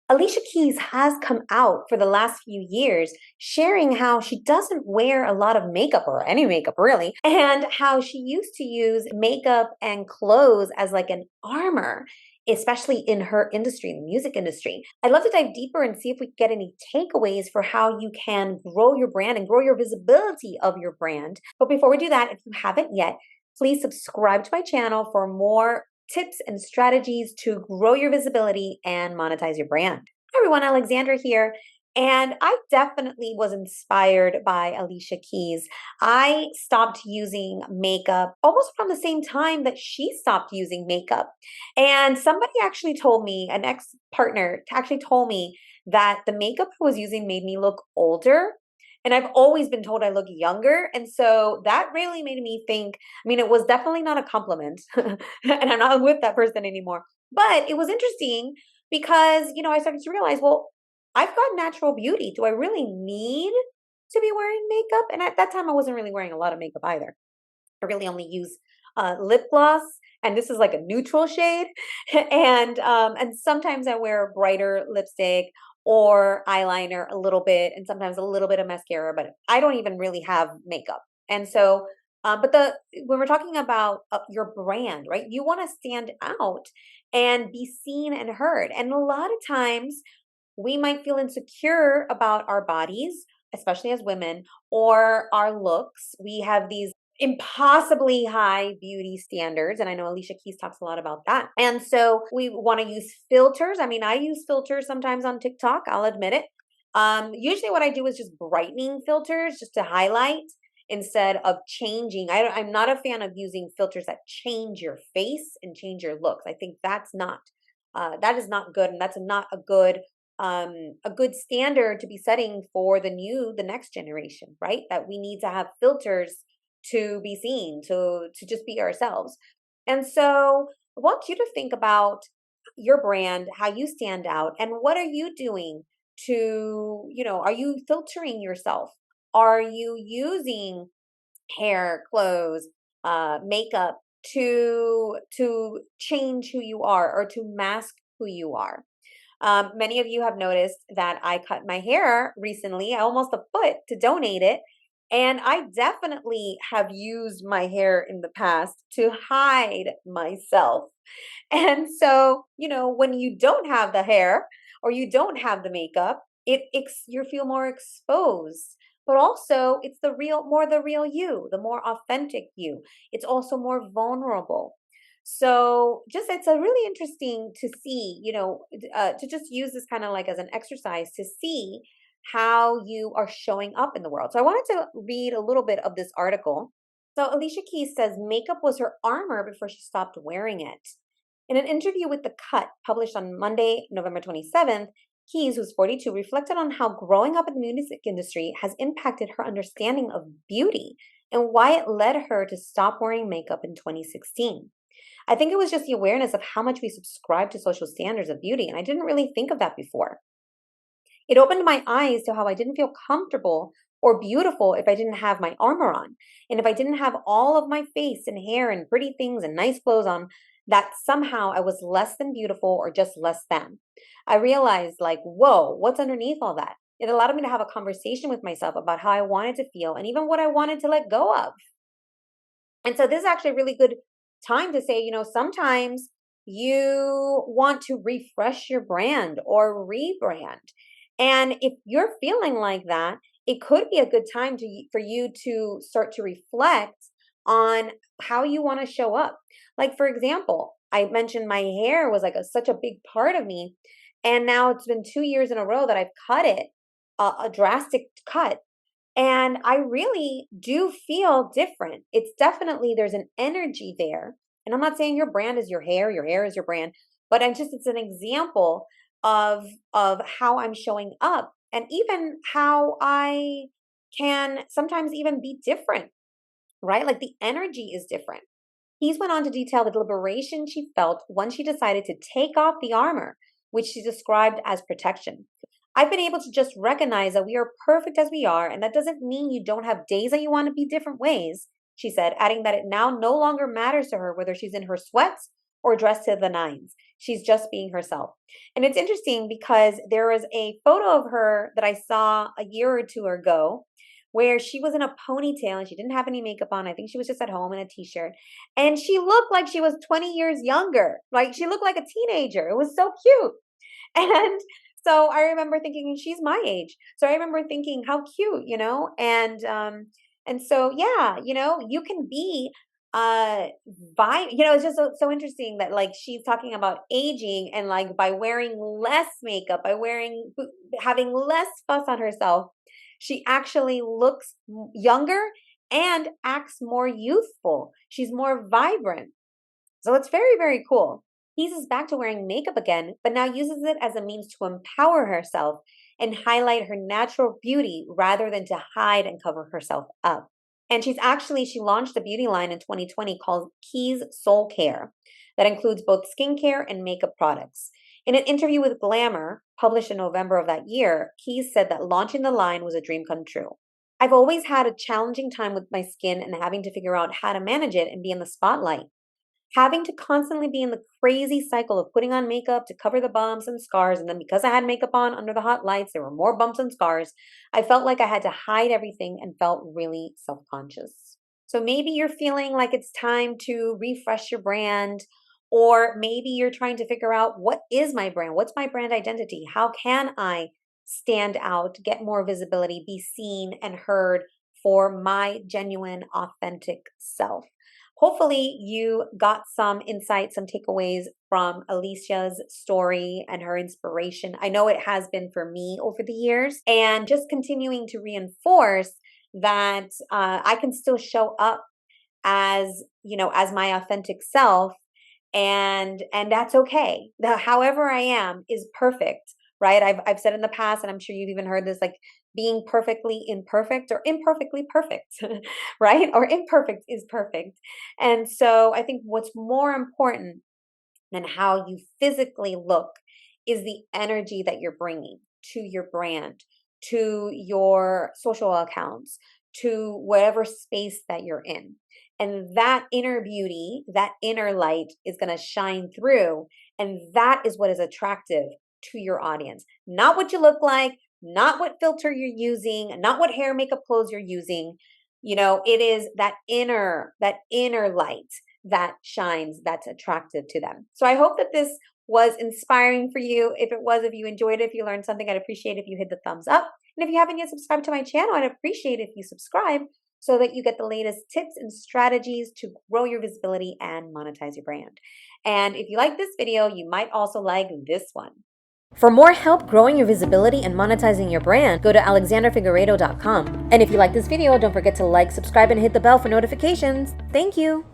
Alicia Keys has come out for the last few years sharing how she doesn't wear a lot of makeup or any makeup really, and how she used to use makeup and clothes as like an armor, especially in her industry, the music industry. I'd love to dive deeper and see if we get any takeaways for how you can grow your brand and grow your visibility of your brand. But before we do that, if you haven't yet, please subscribe to my channel for more tips and strategies to grow your visibility and monetize your brand. Hi everyone, Alexandra here. And I definitely was inspired by Alicia Keys. I stopped using makeup almost from the same time that she stopped using makeup. And somebody actually told me, an ex-partner actually told me that the makeup I was using made me look older. And I've always been told I look younger. And so that really made me think, I mean, it was definitely not a compliment. And I'm not with that person anymore. But it was interesting because, I started to realize, well, I've got natural beauty. Do I really need to be wearing makeup? And at that time, I wasn't really wearing a lot of makeup either. I really only use lip gloss, and this is like a neutral shade. And sometimes I wear a brighter lipstick or eyeliner a little bit, and sometimes a little bit of mascara. But I don't even really have makeup. And so, but the when we're talking about your brand, right? You want to stand out and be seen and heard. And a lot of times, we might feel insecure about our bodies, especially as women, or our looks. We have these impossibly high beauty standards. And I know Alicia Keys talks a lot about that. And so we want to use filters. I mean, I use filters sometimes on TikTok, I'll admit it. Usually what I do is just brightening filters just to highlight instead of changing. I'm not a fan of using filters that change your face and change your looks. I think that is not good. And that's not a good standard to be setting for the next generation, right? That we need to have filters to be seen, to just be ourselves. And so I want you to think about your brand, how you stand out, and what are you doing to, are you filtering yourself? Are you using hair, clothes, makeup to change who you are or to mask who you are? Many of you have noticed that I cut my hair recently, almost a foot, to donate it. And I definitely have used my hair in the past to hide myself. And so, when you don't have the hair or you don't have the makeup, you feel more exposed. But also, it's the real you, the more authentic you. It's also more vulnerable. So just it's a really interesting to see, to just use this kind of like as an exercise to see how you are showing up in the world. So I wanted to read a little bit of this article. So Alicia Keys says makeup was her armor before she stopped wearing it. In an interview with The Cut, published on Monday, November 27th, Keys, who's 42, reflected on how growing up in the music industry has impacted her understanding of beauty and why it led her to stop wearing makeup in 2016. I think it was just the awareness of how much we subscribe to social standards of beauty, and I didn't really think of that before. It opened my eyes to how I didn't feel comfortable or beautiful if I didn't have my armor on. And if I didn't have all of my face and hair and pretty things and nice clothes on, that somehow I was less than beautiful or just less than. I realized, like, whoa, what's underneath all that? It allowed me to have a conversation with myself about how I wanted to feel and even what I wanted to let go of. And so this is actually a really good time to say, sometimes you want to refresh your brand or rebrand. And if you're feeling like that, it could be a good time for you to start to reflect on how you want to show up. Like, for example, I mentioned my hair was like such a big part of me. And now it's been 2 years in a row that I've cut it, a drastic cut. And I really do feel different. It's definitely, there's an energy there. And I'm not saying your brand is your hair is your brand, but it's an example of how I'm showing up and even how I can sometimes even be different, right? Like the energy is different. He's went on to detail the liberation she felt once she decided to take off the armor, which she described as protection. I've been able to just recognize that we are perfect as we are, and that doesn't mean you don't have days that you want to be different ways, she said, adding that it now no longer matters to her whether she's in her sweats or dressed to the nines. She's just being herself. And it's interesting because there was a photo of her that I saw a year or two ago where she was in a ponytail and she didn't have any makeup on. I think she was just at home in a t-shirt. And she looked like she was 20 years younger. Like she looked like a teenager. It was so cute. And so I remember thinking she's my age. So I remember thinking how cute, and so yeah, you can be it's just so interesting that like she's talking about aging and like by wearing less makeup, having less fuss on herself, she actually looks younger and acts more youthful. She's more vibrant. So it's very, very cool. Keys is back to wearing makeup again, but now uses it as a means to empower herself and highlight her natural beauty rather than to hide and cover herself up. And she launched a beauty line in 2020 called Keys Soul Care that includes both skincare and makeup products. In an interview with Glamour, published in November of that year, Keys said that launching the line was a dream come true. I've always had a challenging time with my skin and having to figure out how to manage it and be in the spotlight. Having to constantly be in the crazy cycle of putting on makeup to cover the bumps and scars, and then because I had makeup on under the hot lights, there were more bumps and scars. I felt like I had to hide everything and felt really self-conscious. So maybe you're feeling like it's time to refresh your brand, or maybe you're trying to figure out, what is my brand? What's my brand identity? How can I stand out, get more visibility, be seen and heard for my genuine, authentic self? Hopefully you got some insights, some takeaways from Alicia's story and her inspiration. I know it has been for me over the years, and just continuing to reinforce that I can still show up as, as my authentic self, and that's okay. However I am is perfect, right? I've said in the past, and I'm sure you've even heard this, like being perfectly imperfect or imperfectly perfect, right? Or imperfect is perfect. And so I think what's more important than how you physically look is the energy that you're bringing to your brand, to your social accounts, to whatever space that you're in. And that inner beauty, that inner light is going to shine through. And that is what is attractive to your audience. Not what you look like, not what filter you're using, not what hair, makeup, clothes you're using. It is that inner light that shines, that's attractive to them. So I hope that this was inspiring for you. If it was, if you enjoyed it, if you learned something, I'd appreciate if you hit the thumbs up. And if you haven't yet subscribed to my channel, I'd appreciate if you subscribe so that you get the latest tips and strategies to grow your visibility and monetize your brand. And if you like this video, you might also like this one. For more help growing your visibility and monetizing your brand, go to alexanderfigueredo.com. And if you like this video, don't forget to like, subscribe, and hit the bell for notifications. Thank you.